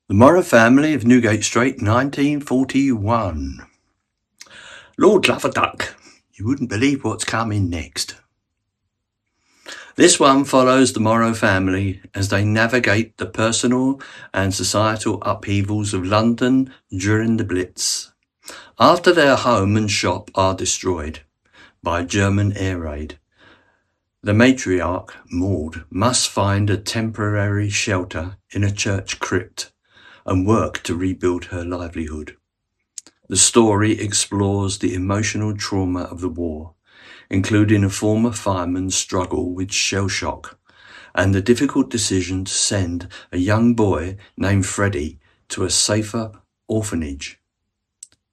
The Morrow family of Newgate Street, 1941. Lord love a duck. You wouldn't believe what's coming next. This one follows the Morrow family as they navigate the personal and societal upheavals of London during the Blitz, after their home and shop are destroyed by German air raid. The matriarch, Maud, must find a temporary shelter in a church crypt and work to rebuild her livelihood. The story explores the emotional trauma of the war, including a former fireman's struggle with shell shock and the difficult decision to send a young boy named Freddie to a safer orphanage.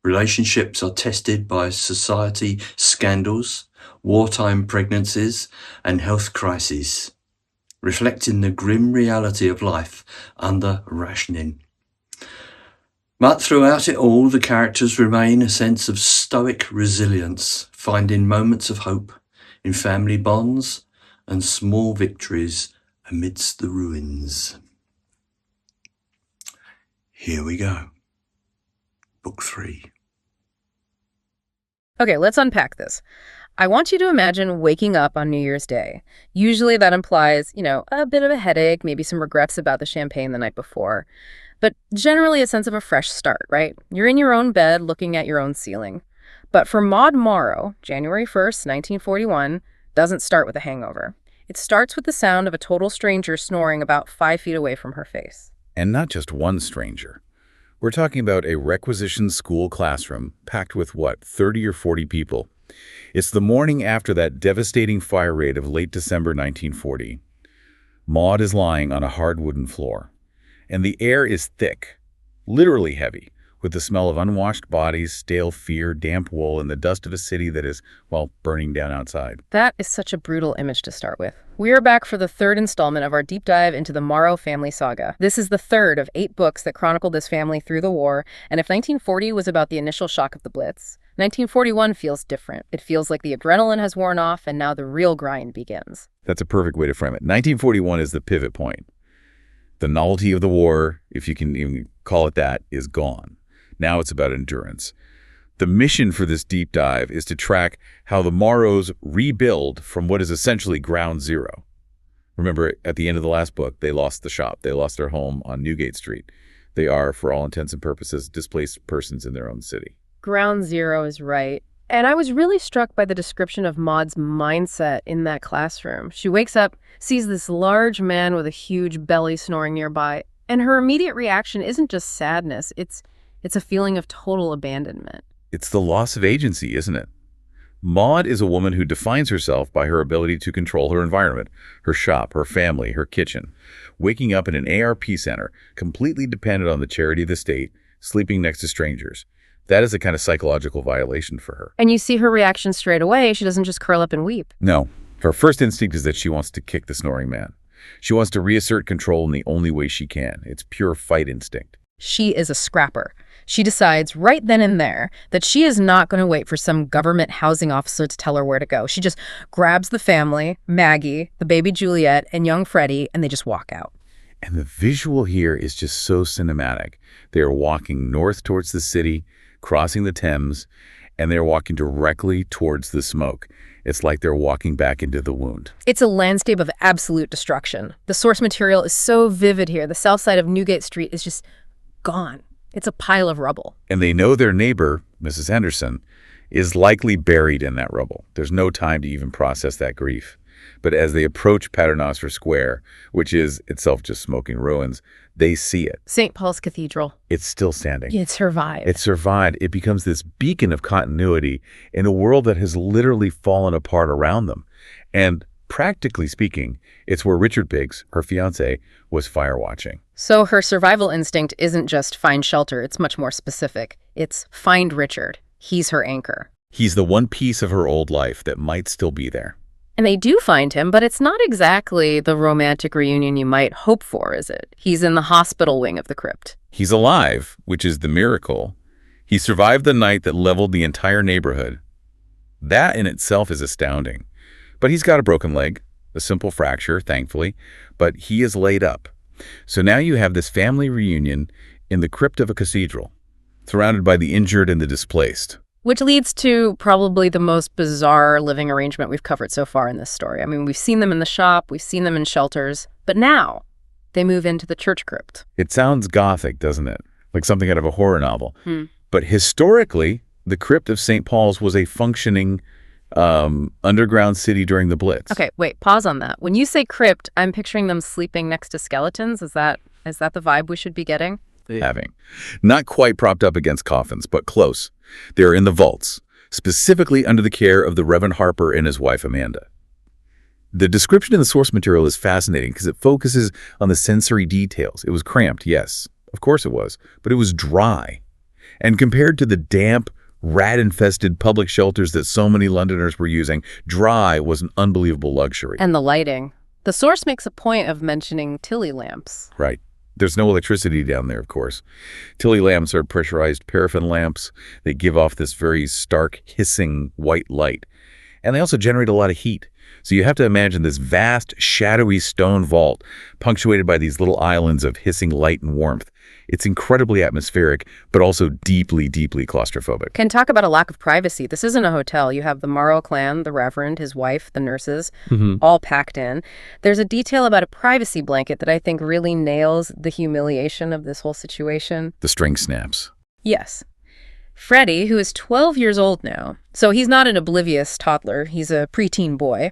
Relationships are tested by society scandals, wartime pregnancies, and health crises, reflecting the grim reality of life under rationing. But throughout it all, the characters remain a sense of stoic resilience, finding moments of hope in family bonds and small victories amidst the ruins. Here we go. Book 3. Okay, let's unpack this. I want you to imagine waking up on New Year's Day. Usually that implies, a bit of a headache, maybe some regrets about the champagne the night before. But generally a sense of a fresh start, right? You're in your own bed looking at your own ceiling. But for Maud Morrow, January 1st, 1941, doesn't start with a hangover. It starts with the sound of a total stranger snoring about 5 feet away from her face. And not just one stranger. We're talking about a requisitioned school classroom packed with, 30 or 40 people. It's the morning after that devastating fire raid of late December 1940. Maud is lying on a hard wooden floor. And the air is thick, literally heavy, with the smell of unwashed bodies, stale fear, damp wool, and the dust of a city that is, burning down outside. That is such a brutal image to start with. We are back for the third installment of our deep dive into the Morrow family saga. This is the third of 8 books that chronicle this family through the war, and if 1940 was about the initial shock of the Blitz, 1941 feels different. It feels like the adrenaline has worn off, and now the real grind begins. That's a perfect way to frame it. 1941 is the pivot point. The novelty of the war, if you can even call it that, is gone. Now it's about endurance. The mission for this deep dive is to track how the Morrows rebuild from what is essentially ground zero. Remember, at the end of the last book, they lost the shop. They lost their home on Newgate Street. They are, for all intents and purposes, displaced persons in their own city. Ground zero is right. And I was really struck by the description of Maud's mindset in that classroom. She wakes up, sees this large man with a huge belly snoring nearby, and her immediate reaction isn't just sadness, it's a feeling of total abandonment. It's the loss of agency, isn't it? Maud is a woman who defines herself by her ability to control her environment, her shop, her family, her kitchen. Waking up in an ARP center, completely dependent on the charity of the state, sleeping next to strangers. That is a kind of psychological violation for her. And you see her reaction straight away. She doesn't just curl up and weep. No. Her first instinct is that she wants to kick the snoring man. She wants to reassert control in the only way she can. It's pure fight instinct. She is a scrapper. She decides right then and there that she is not going to wait for some government housing officer to tell her where to go. She just grabs the family, Maggie, the baby Juliet, and young Freddie, and they just walk out. And the visual here is just so cinematic. They are walking north towards the city, crossing the Thames, and they're walking directly towards the smoke. It's like they're walking back into the wound. It's a landscape of absolute destruction. The source material is so vivid here. The south side of Newgate Street is just gone. It's a pile of rubble. And they know their neighbor, Mrs. Henderson, is likely buried in that rubble. There's no time to even process that grief. But as they approach Paternoster Square, which is itself just smoking ruins, they see it. St. Paul's Cathedral. It's still standing. It survived. It survived. It becomes this beacon of continuity in a world that has literally fallen apart around them. And practically speaking, it's where Richard Biggs, her fiancé, was fire watching. So her survival instinct isn't just find shelter. It's much more specific. It's find Richard. He's her anchor. He's the one piece of her old life that might still be there. And they do find him, but it's not exactly the romantic reunion you might hope for, is it? He's in the hospital wing of the crypt. He's alive, which is the miracle. He survived the night that leveled the entire neighborhood. That in itself is astounding. But he's got a broken leg, a simple fracture, thankfully, but he is laid up, So now you have this family reunion in the crypt of a cathedral, surrounded by the injured and the displaced. Which leads to probably the most bizarre living arrangement we've covered so far in this story. I mean, we've seen them in the shop, we've seen them in shelters, but now they move into the church crypt. It sounds gothic, doesn't it? Like something out of a horror novel. But historically, the crypt of St. Paul's was a functioning underground city during the Blitz. Okay, wait, pause on that. When you say crypt, I'm picturing them sleeping next to skeletons. Is that the vibe we should be getting? Having. Not quite propped up against coffins, but close. They're in the vaults, specifically under the care of the Reverend Harper and his wife Amanda. The description in the source material is fascinating because it focuses on the sensory details. It was cramped, yes, of course it was, but it was dry. And compared to the damp, rat-infested public shelters that so many Londoners were using, dry was an unbelievable luxury. And the lighting. The source makes a point of mentioning Tilly lamps. Right. There's no electricity down there, of course. Tilly lamps are pressurized paraffin lamps. They give off this very stark, hissing white light. And they also generate a lot of heat. So you have to imagine this vast, shadowy stone vault punctuated by these little islands of hissing light and warmth. It's incredibly atmospheric, but also deeply, deeply claustrophobic. Can talk about a lack of privacy. This isn't a hotel. You have the Morrow clan, the Reverend, his wife, the nurses, all packed in. There's a detail about a privacy blanket that I think really nails the humiliation of this whole situation. The string snaps. Yes. Freddie, who is 12 years old now, so he's not an oblivious toddler, he's a preteen boy.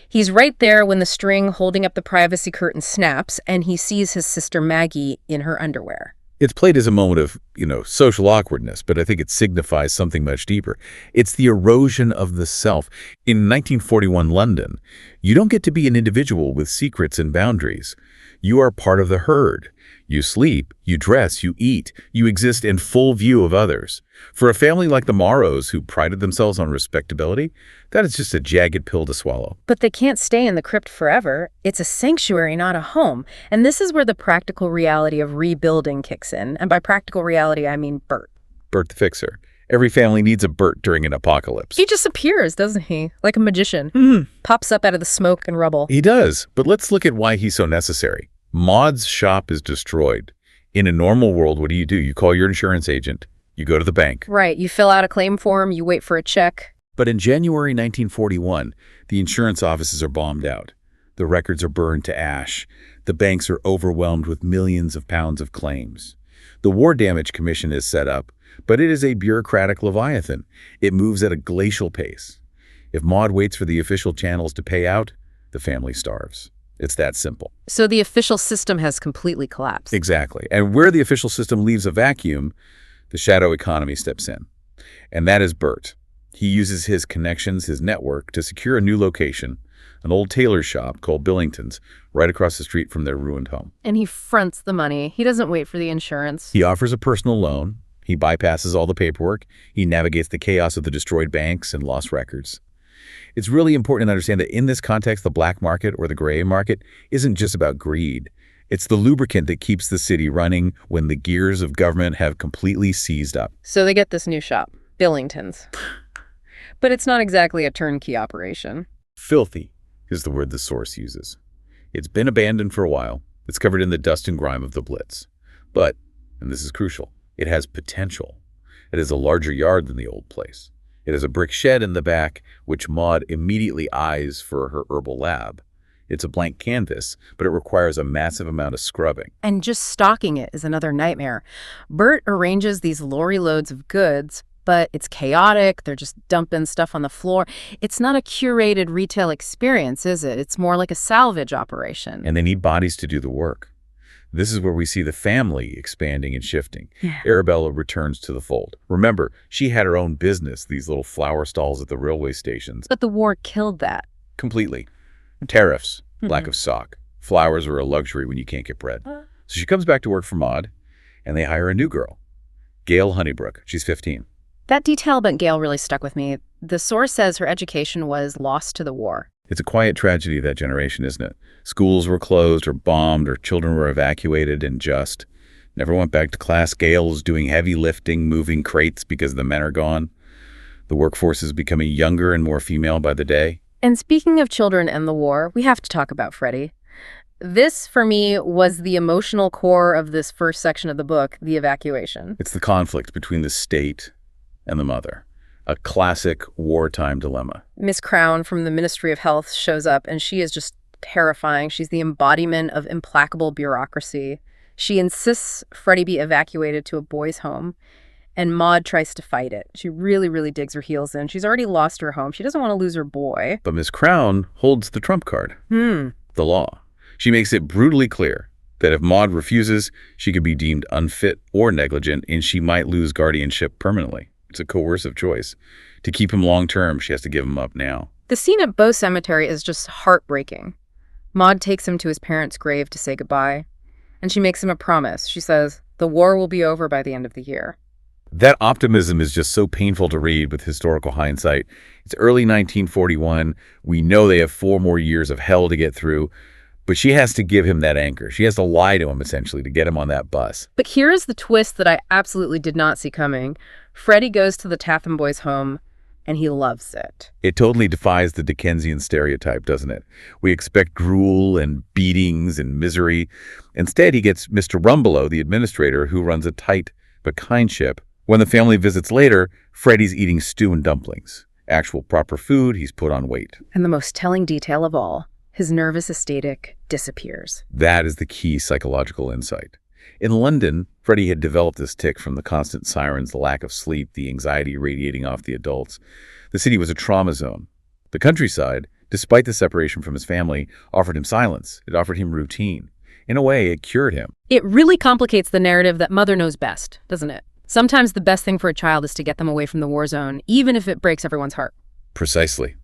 He's right there when the string holding up the privacy curtain snaps, and he sees his sister Maggie in her underwear. It's played as a moment of, social awkwardness, but I think it signifies something much deeper. It's the erosion of the self. In 1941 London, you don't get to be an individual with secrets and boundaries. You are part of the herd. You sleep, you dress, you eat, you exist in full view of others. For a family like the Morrows, who prided themselves on respectability, that is just a jagged pill to swallow. But they can't stay in the crypt forever. It's a sanctuary, not a home. And this is where the practical reality of rebuilding kicks in. And by practical reality, I mean Bert. Bert the Fixer. Every family needs a Bert during an apocalypse. He just appears, doesn't he? Like a magician. Pops up out of the smoke and rubble. He does, but let's look at why he's so necessary. Maud's shop is destroyed. In a normal world, what do? You call your insurance agent. You go to the bank. Right. You fill out a claim form. You wait for a check. But in January 1941, the insurance offices are bombed out. The records are burned to ash. The banks are overwhelmed with millions of pounds of claims. The War Damage Commission is set up, but it is a bureaucratic leviathan. It moves at a glacial pace. If Maud waits for the official channels to pay out, the family starves. It's that simple. So the official system has completely collapsed. Exactly. And where the official system leaves a vacuum, the shadow economy steps in. And that is Bert. He uses his connections, his network, to secure a new location, an old tailor shop called Billington's, right across the street from their ruined home. And he fronts the money. He doesn't wait for the insurance. He offers a personal loan. He bypasses all the paperwork. He navigates the chaos of the destroyed banks and lost records. It's really important to understand that in this context, the black market or the gray market isn't just about greed. It's the lubricant that keeps the city running when the gears of government have completely seized up. So they get this new shop, Billington's. But it's not exactly a turnkey operation. Filthy is the word the source uses. It's been abandoned for a while. It's covered in the dust and grime of the Blitz. But, and this is crucial, it has potential. It has a larger yard than the old place. It has a brick shed in the back, which Maud immediately eyes for her herbal lab. It's a blank canvas, but it requires a massive amount of scrubbing. And just stocking it is another nightmare. Bert arranges these lorry loads of goods, but it's chaotic. They're just dumping stuff on the floor. It's not a curated retail experience, is it? It's more like a salvage operation. And they need bodies to do the work. This is where we see the family expanding and shifting. Yeah. Arabella returns to the fold. Remember, she had her own business, these little flower stalls at the railway stations. But the war killed that. Completely. Tariffs, lack of stock. Flowers are a luxury when you can't get bread. So she comes back to work for Maud, and they hire a new girl, Gail Honeybrook. She's 15. That detail about Gail really stuck with me. The source says her education was lost to the war. It's a quiet tragedy of that generation, isn't it? Schools were closed or bombed or children were evacuated and just never went back to class. Gail's doing heavy lifting, moving crates because the men are gone. The workforce is becoming younger and more female by the day. And speaking of children and the war, we have to talk about Freddie. This, for me, was the emotional core of this first section of the book, the evacuation. It's the conflict between the state and the mother. A classic wartime dilemma. Miss Crown from the Ministry of Health shows up, and she is just terrifying. She's the embodiment of implacable bureaucracy. She insists Freddie be evacuated to a boys' home, and Maud tries to fight it. She really, really digs her heels in. She's already lost her home. She doesn't want to lose her boy. But Miss Crown holds the trump card. The law. She makes it brutally clear that if Maud refuses, she could be deemed unfit or negligent, and she might lose guardianship permanently. It's a coercive choice. To keep him long-term, she has to give him up now. The scene at Bow Cemetery is just heartbreaking. Maud takes him to his parents' grave to say goodbye, and she makes him a promise. She says, the war will be over by the end of the year. That optimism is just so painful to read with historical hindsight. It's early 1941. We know they have 4 more years of hell to get through, but she has to give him that anchor. She has to lie to him, essentially, to get him on that bus. But here is the twist that I absolutely did not see coming. Freddie goes to the Tatham boys' home, and he loves it. It totally defies the Dickensian stereotype, doesn't it? We expect gruel and beatings and misery. Instead, he gets Mr. Rumbelow, the administrator, who runs a tight but kind ship. When the family visits later, Freddie's eating stew and dumplings. Actual proper food, he's put on weight. And the most telling detail of all, his nervous aesthetic disappears. That is the key psychological insight. In London, Freddie had developed this tic from the constant sirens, the lack of sleep, the anxiety radiating off the adults. The city was a trauma zone. The countryside, despite the separation from his family, offered him silence. It offered him routine. In a way, it cured him. It really complicates the narrative that mother knows best, doesn't it? Sometimes the best thing for a child is to get them away from the war zone, even if it breaks everyone's heart. Precisely.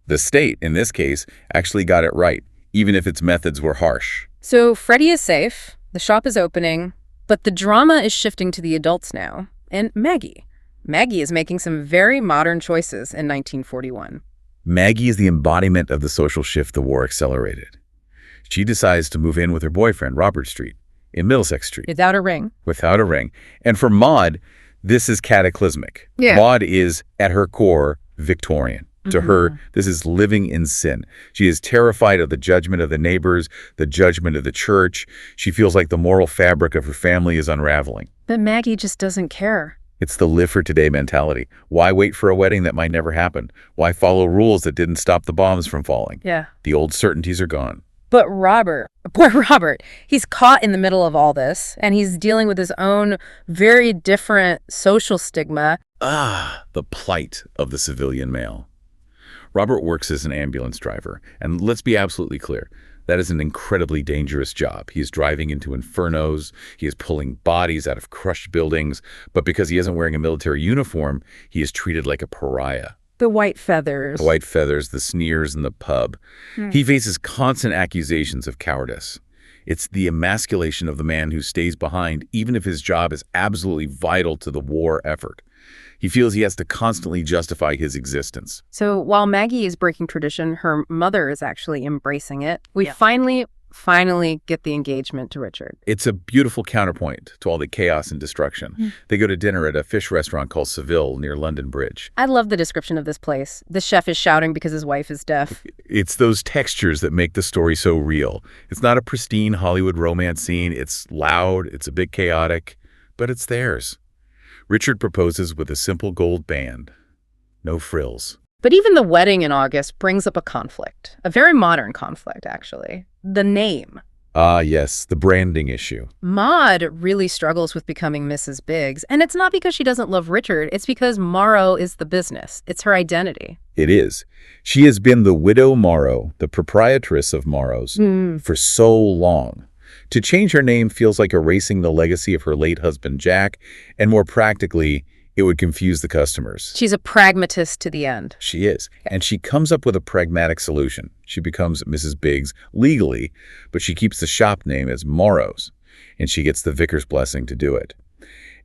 The state, in this case, actually got it right, even if its methods were harsh. So Freddie is safe, the shop is opening, but the drama is shifting to the adults now. And Maggie. Maggie is making some very modern choices in 1941. Maggie is the embodiment of the social shift the war accelerated. She decides to move in with her boyfriend, Robert Street, in Middlesex Street. Without a ring. Without a ring. And for Maud, this is cataclysmic. Yeah. Maud is, at her core, Victorian. To her, this is living in sin. She is terrified of the judgment of the neighbors, the judgment of the church. She feels like the moral fabric of her family is unraveling. But Maggie just doesn't care. It's the live for today mentality. Why wait for a wedding that might never happen? Why follow rules that didn't stop the bombs from falling? Yeah. The old certainties are gone. But Robert, poor Robert, he's caught in the middle of all this, and he's dealing with his own very different social stigma. The plight of the civilian male. Robert works as an ambulance driver, and let's be absolutely clear, that is an incredibly dangerous job. He is driving into infernos, he is pulling bodies out of crushed buildings, but because he isn't wearing a military uniform, he is treated like a pariah. The white feathers. The white feathers, the sneers in the pub. He faces constant accusations of cowardice. It's the emasculation of the man who stays behind, even if his job is absolutely vital to the war effort. He feels he has to constantly justify his existence. So while Maggie is breaking tradition, her mother is actually embracing it. We finally get the engagement to Richard. It's a beautiful counterpoint to all the chaos and destruction. They go to dinner at a fish restaurant called Seville near London Bridge. I love the description of this place. The chef is shouting because his wife is deaf. It's those textures that make the story so real. It's not a pristine Hollywood romance scene. It's loud, it's a bit chaotic, but it's theirs. Richard proposes with a simple gold band. No frills. But even the wedding in August brings up a conflict. A very modern conflict, actually. The name. Ah, yes, the branding issue. Maud really struggles with becoming Mrs. Biggs, and it's not because she doesn't love Richard, it's because Morrow is the business. It's her identity. It is. She has been the widow Morrow, the proprietress of Morrow's, for so long. To change her name feels like erasing the legacy of her late husband, Jack, and more practically, it would confuse the customers. She's a pragmatist to the end. She is. And she comes up with a pragmatic solution. She becomes Mrs. Biggs legally, but she keeps the shop name as Morrow's, and she gets the vicar's blessing to do it.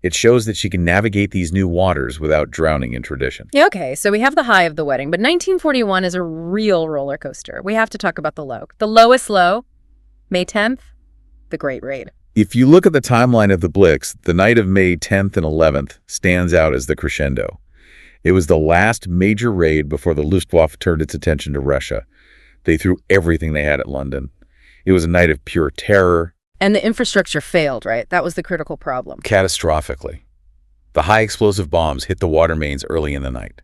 It shows that she can navigate these new waters without drowning in tradition. Yeah, okay, so we have the high of the wedding, but 1941 is a real roller coaster. We have to talk about the low. The lowest low, May 10th, the Great Raid. If you look at the timeline of the Blitz, the night of May 10th and 11th stands out as the crescendo. It was the last major raid before the Luftwaffe turned its attention to Russia. They threw everything they had at London. It was a night of pure terror. And the infrastructure failed, right? That was the critical problem. Catastrophically. The high explosive bombs hit the water mains early in the night.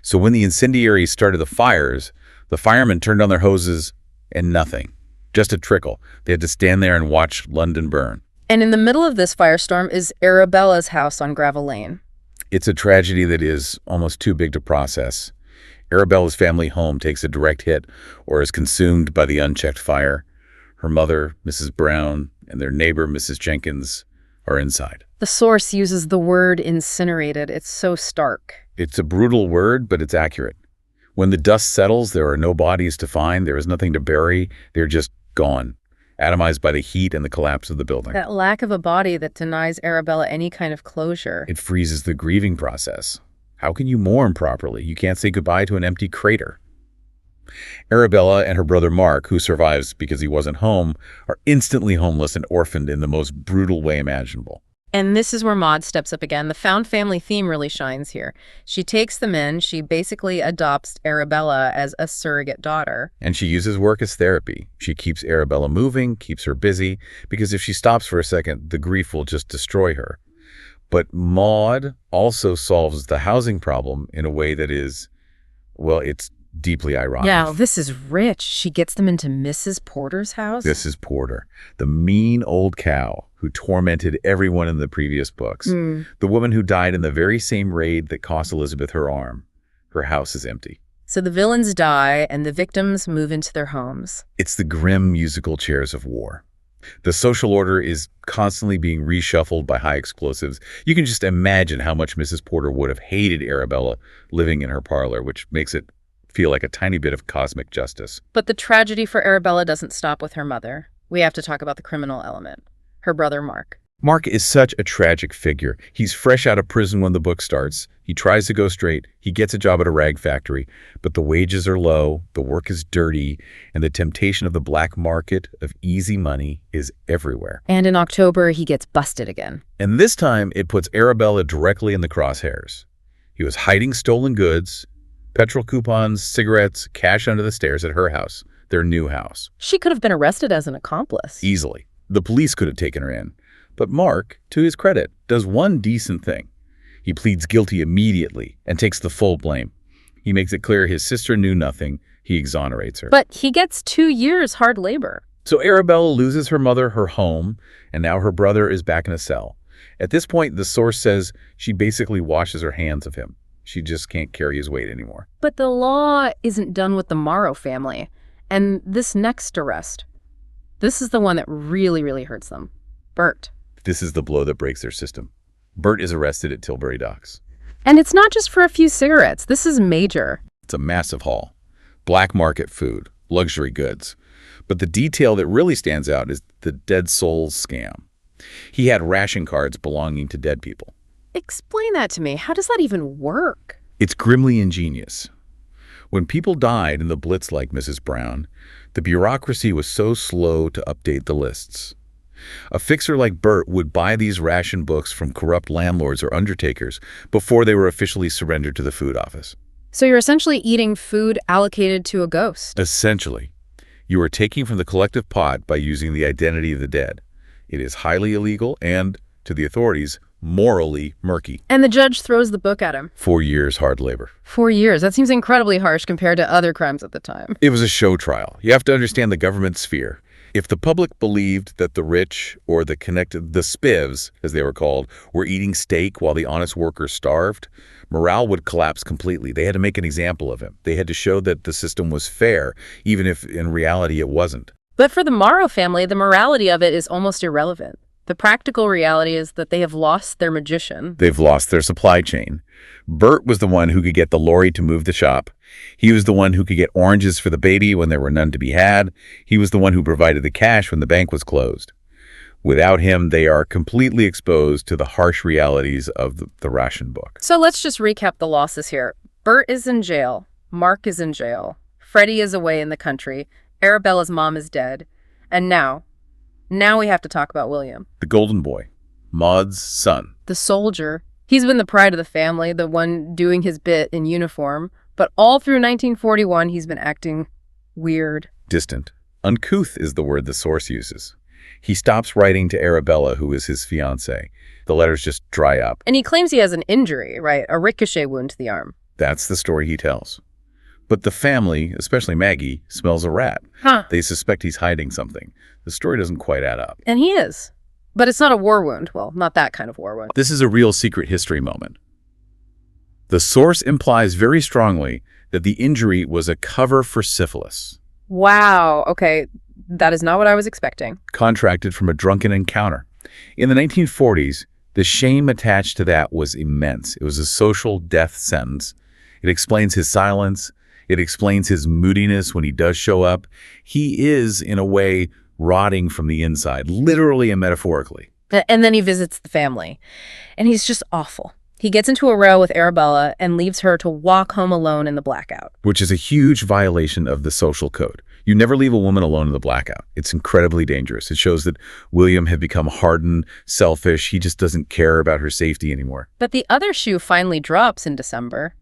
So when the incendiaries started the fires, the firemen turned on their hoses and nothing. Just a trickle. They had to stand there and watch London burn. And in the middle of this firestorm is Arabella's house on Gravel Lane. It's a tragedy that is almost too big to process. Arabella's family home takes a direct hit or is consumed by the unchecked fire. Her mother, Mrs. Brown, and their neighbor, Mrs. Jenkins, are inside. The source uses the word incinerated. It's so stark. It's a brutal word, but it's accurate. When the dust settles, there are no bodies to find. There is nothing to bury. They're just gone, atomized by the heat and the collapse of the building. That lack of a body that denies Arabella any kind of closure. It freezes the grieving process. How can you mourn properly? You can't say goodbye to an empty crater. Arabella and her brother Mark, who survives because he wasn't home, are instantly homeless and orphaned in the most brutal way imaginable. And this is where Maud steps up again. The found family theme really shines here. She takes them in. She basically adopts Arabella as a surrogate daughter. And she uses work as therapy. She keeps Arabella moving, keeps her busy, because if she stops for a second, the grief will just destroy her. But Maud also solves the housing problem in a way that is, well, it's deeply ironic. Yeah, this is rich. She gets them into Mrs. Porter's house. This is Porter, the mean old cow who tormented everyone in the previous books. The woman who died in the very same raid that cost Elizabeth her arm. Her house is empty. So the villains die and the victims move into their homes. It's the grim musical chairs of war. The social order is constantly being reshuffled by high explosives. You can just imagine how much Mrs. Porter would have hated Arabella living in her parlor, which makes it feel like a tiny bit of cosmic justice. But the tragedy for Arabella doesn't stop with her mother. We have to talk about the criminal element. Her brother Mark. Mark is such a tragic figure. He's fresh out of prison when the book starts. He tries to go straight. He gets a job at a rag factory, but the wages are low, the work is dirty, and the temptation of the black market of easy money is everywhere. And in October, he gets busted again. And this time, it puts Arabella directly in the crosshairs. He was hiding stolen goods, petrol coupons, cigarettes, cash under the stairs at her house, their new house. She could have been arrested as an accomplice. Easily. The police could have taken her in. But Mark, to his credit, does one decent thing. He pleads guilty immediately and takes the full blame. He makes it clear his sister knew nothing. He exonerates her. But he gets 2 years hard labor. So Arabella loses her mother, her home, and now her brother is back in a cell. At this point, the source says she basically washes her hands of him. She just can't carry his weight anymore. But the law isn't done with the Morrow family. And this next arrest, this is the one that really, really hurts them. Bert. This is the blow that breaks their system. Bert is arrested at Tilbury Docks. And it's not just for a few cigarettes. This is major. It's a massive haul. Black market food, luxury goods. But the detail that really stands out is the dead souls scam. He had ration cards belonging to dead people. Explain that to me. How does that even work? It's grimly ingenious. When people died in the Blitz like Mrs. Brown, the bureaucracy was so slow to update the lists. A fixer like Bert would buy these ration books from corrupt landlords or undertakers before they were officially surrendered to the food office. So you're essentially eating food allocated to a ghost. Essentially. You are taking from the collective pot by using the identity of the dead. It is highly illegal and, to the authorities, morally murky. And the judge throws the book at him. 4 years hard labor. 4 years. That seems incredibly harsh compared to other crimes at the time. It was a show trial. You have to understand the government sphere. If the public believed that the rich or the connected, the spivs, as they were called, were eating steak while the honest workers starved, morale would collapse completely. They had to make an example of him. They had to show that the system was fair, even if in reality it wasn't. But for the Morrow family, the morality of it is almost irrelevant. The practical reality is that they have lost their magician. They've lost their supply chain. Bert was the one who could get the lorry to move the shop. He was the one who could get oranges for the baby when there were none to be had. He was the one who provided the cash when the bank was closed. Without him, they are completely exposed to the harsh realities of the ration book. So let's just recap the losses here. Bert is in jail. Mark is in jail. Freddie is away in the country. Arabella's mom is dead. And now we have to talk about William. The golden boy, Maud's son. The soldier. He's been the pride of the family, the one doing his bit in uniform. But all through 1941, he's been acting weird. Distant. Uncouth is the word the source uses. He stops writing to Arabella, who is his fiancée. The letters just dry up. And he claims he has an injury, right? A ricochet wound to the arm. That's the story he tells. But the family, especially Maggie, smells a rat. They suspect he's hiding something. The story doesn't quite add up. And he is. But it's not a war wound. Well, not that kind of war wound. This is a real secret history moment. The source implies very strongly that the injury was a cover for syphilis. Wow. Okay. That is not what I was expecting. Contracted from a drunken encounter. In the 1940s, the shame attached to that was immense. It was a social death sentence. It explains his silence. It explains his moodiness when he does show up. He is, in a way, rotting from the inside, literally and metaphorically. And then he visits the family. And he's just awful. He gets into a row with Arabella and leaves her to walk home alone in the blackout. Which is a huge violation of the social code. You never leave a woman alone in the blackout. It's incredibly dangerous. It shows that William had become hardened, selfish. He just doesn't care about her safety anymore. But the other shoe finally drops in December.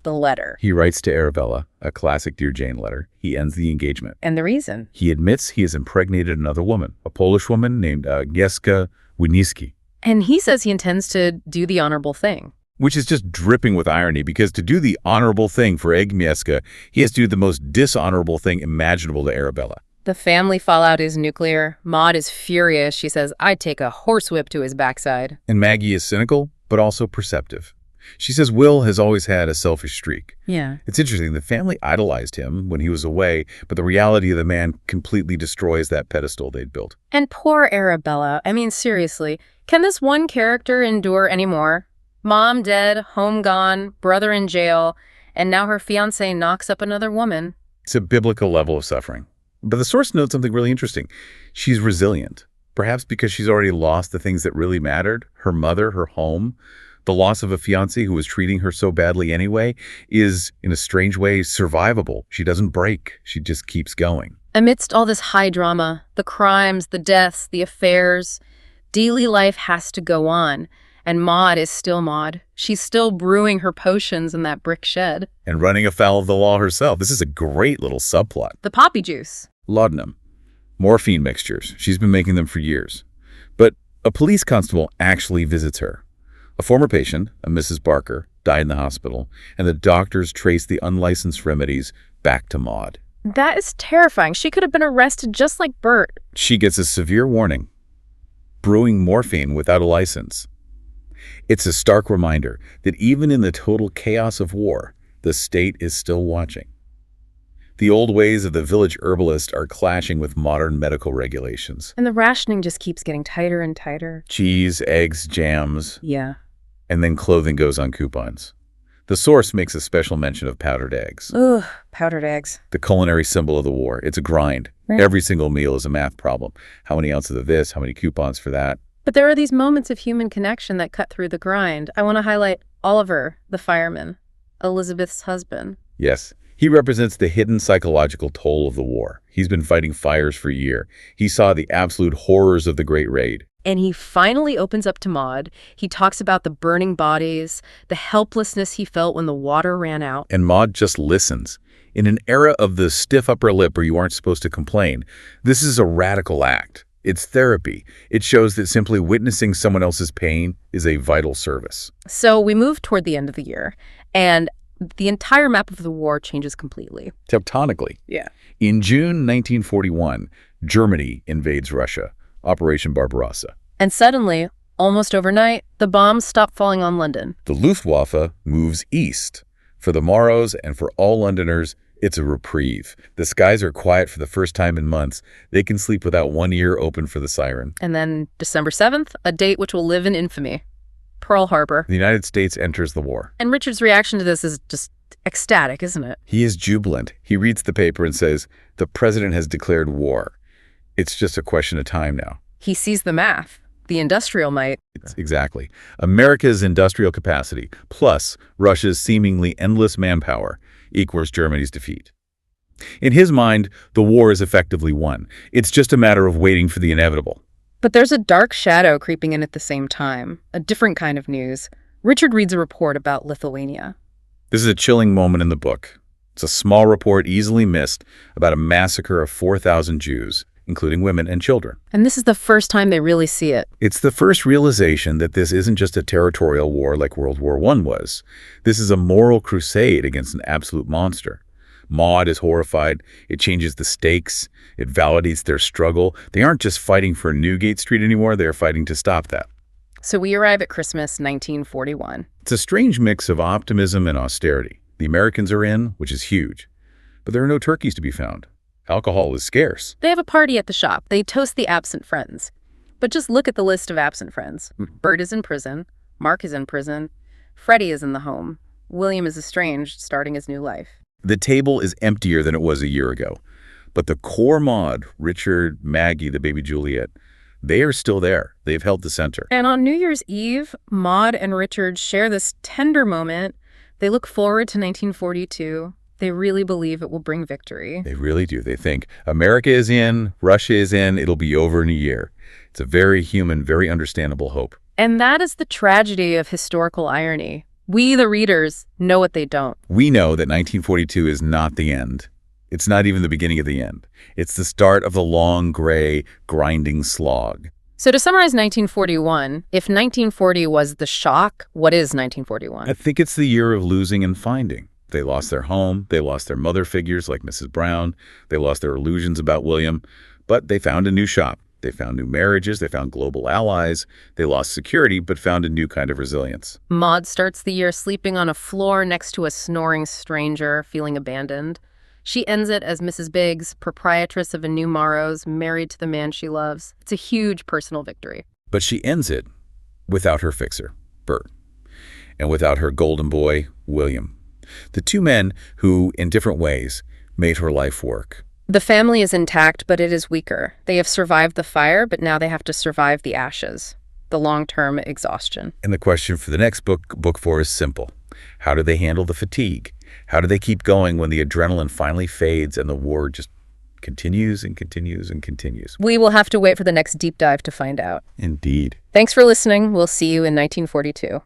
The letter. He writes to Arabella, a classic Dear Jane letter. He ends the engagement. And the reason? He admits he has impregnated another woman, a Polish woman named Agnieszka Wieniawski. And he says he intends to do the honorable thing. Which is just dripping with irony, because to do the honorable thing for Agnieszka, he has to do the most dishonorable thing imaginable to Arabella. The family fallout is nuclear. Maud is furious. She says, I'd take a horsewhip to his backside. And Maggie is cynical, but also perceptive. She says Will has always had a selfish streak. Yeah. It's interesting. The family idolized him when he was away, but the reality of the man completely destroys that pedestal they'd built. And poor Arabella. I mean, seriously, can this one character endure anymore? Mom dead, home gone, brother in jail, and now her fiancé knocks up another woman. It's a biblical level of suffering. But the source notes something really interesting. She's resilient, perhaps because she's already lost the things that really mattered, her mother, her home. The loss of a fiancé who was treating her so badly anyway is, in a strange way, survivable. She doesn't break. She just keeps going. Amidst all this high drama, the crimes, the deaths, the affairs, daily life has to go on. And Maud is still Maud. She's still brewing her potions in that brick shed. And running afoul of the law herself. This is a great little subplot. The poppy juice. Laudanum. Morphine mixtures. She's been making them for years. But a police constable actually visits her. A former patient, a Mrs. Barker, died in the hospital, and the doctors trace the unlicensed remedies back to Maud. That is terrifying. She could have been arrested just like Bert. She gets a severe warning. Brewing morphine without a license. It's a stark reminder that even in the total chaos of war, the state is still watching. The old ways of the village herbalist are clashing with modern medical regulations. And the rationing just keeps getting tighter and tighter. Cheese, eggs, jams. Yeah. And then clothing goes on coupons. The source makes a special mention of powdered eggs. Ugh, powdered eggs. The culinary symbol of the war. It's a grind. Right. Every single meal is a math problem. How many ounces of this? How many coupons for that? But there are these moments of human connection that cut through the grind. I want to highlight Oliver, the fireman, Elizabeth's husband. Yes. He represents the hidden psychological toll of the war. He's been fighting fires for a year. He saw the absolute horrors of the Great Raid. And he finally opens up to Maud. He talks about the burning bodies, the helplessness he felt when the water ran out. And Maud just listens. In an era of the stiff upper lip where you aren't supposed to complain, this is a radical act. It's therapy. It shows that simply witnessing someone else's pain is a vital service. So we move toward the end of the year, and the entire map of the war changes completely. Tectonically. Yeah. In June 1941, Germany invades Russia. Operation Barbarossa. And suddenly, almost overnight, the bombs stop falling on London. The Luftwaffe moves east. For the Morrows and for all Londoners, it's a reprieve. The skies are quiet for the first time in months. They can sleep without one ear open for the siren. And then December 7th, a date which will live in infamy. Pearl Harbor. The United States enters the war. And Richard's reaction to this is just ecstatic, isn't it? He is jubilant. He reads the paper and says, the president has declared war. It's just a question of time now. He sees the math, the industrial might. Exactly. America's industrial capacity plus Russia's seemingly endless manpower equals Germany's defeat. In his mind, the war is effectively won. It's just a matter of waiting for the inevitable. But there's a dark shadow creeping in at the same time, a different kind of news. Richard reads a report about Lithuania. This is a chilling moment in the book. It's a small report, easily missed, about a massacre of 4,000 Jews, including women and children. And this is the first time they really see it. It's the first realization that this isn't just a territorial war like World War I was. This is a moral crusade against an absolute monster. Maud is horrified. It changes the stakes. It validates their struggle. They aren't just fighting for Newgate Street anymore. They're fighting to stop that. So we arrive at Christmas 1941. It's a strange mix of optimism and austerity. The Americans are in, which is huge. But there are no turkeys to be found. Alcohol is scarce. They have a party at the shop. They toast the absent friends. But just look at the list of absent friends. Bert is in prison. Mark is in prison. Freddie is in the home. William is estranged, starting his new life. The table is emptier than it was a year ago. But the core Maud, Richard, Maggie, the baby Juliet, they are still there. They've held the center. And on New Year's Eve, Maud and Richard share this tender moment. They look forward to 1942. They really believe it will bring victory. They really do. They think America is in, Russia is in, it'll be over in a year. It's a very human, very understandable hope. And that is the tragedy of historical irony. We, the readers, know what they don't. We know that 1942 is not the end. It's not even the beginning of the end. It's the start of the long, gray, grinding slog. So to summarize 1941, if 1940 was the shock, what is 1941? I think it's the year of losing and finding. They lost their home. They lost their mother figures like Mrs. Brown. They lost their illusions about William. But they found a new shop. They found new marriages. They found global allies. They lost security, but found a new kind of resilience. Maud starts the year sleeping on a floor next to a snoring stranger, feeling abandoned. She ends it as Mrs. Biggs, proprietress of a new Morrow's, married to the man she loves. It's a huge personal victory. But she ends it without her fixer, Bert, and without her golden boy, William. The two men who, in different ways, made her life work. The family is intact, but it is weaker. They have survived the fire, but now they have to survive the ashes, the long-term exhaustion. And the question for the next book 4 is simple. How do they handle the fatigue? How do they keep going when the adrenaline finally fades and the war just continues and continues and continues? We will have to wait for the next deep dive to find out. Indeed. Thanks for listening. We'll see you in 1942.